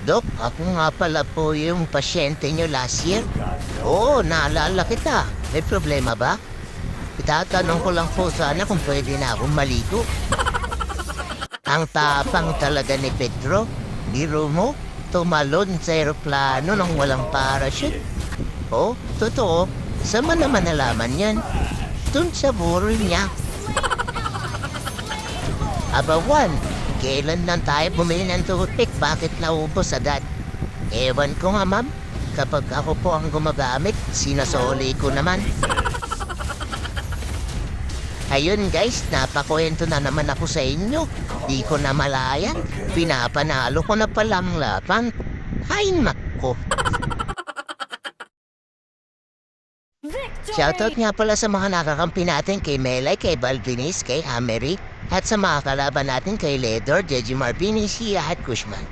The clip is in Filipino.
Dok, ako nga pala po yung pasyente nyo last year. Oo, naalala kita. May problema ba? Itatanong ko lang po sana kung pwede na akong maligo. Ang tapang talaga ni Pedro. Biro mo, tumalon sa aeroplano nang walang parachute. Oh, totoo. Saan man naman nalaman yan? Dun sa burol niya. Aba, Juan, kailan lang tayo bumili ng toothpick? Bakit naubos agad? Ewan ko nga, ma'am. Kapag ako po ang gumagamit, sinasoli ko naman. Ayun guys, napakwento na naman ako sa inyo. Di ko na malaya. Pinapanalo ko na palang laban. Ay, nako. Shoutout nga pala sa mga nakakampi natin kay Melay, kay Balvinis, kay Amery, at sa mga kalaban natin kay Ledor, Jeji Marvini, Sia at Kushman.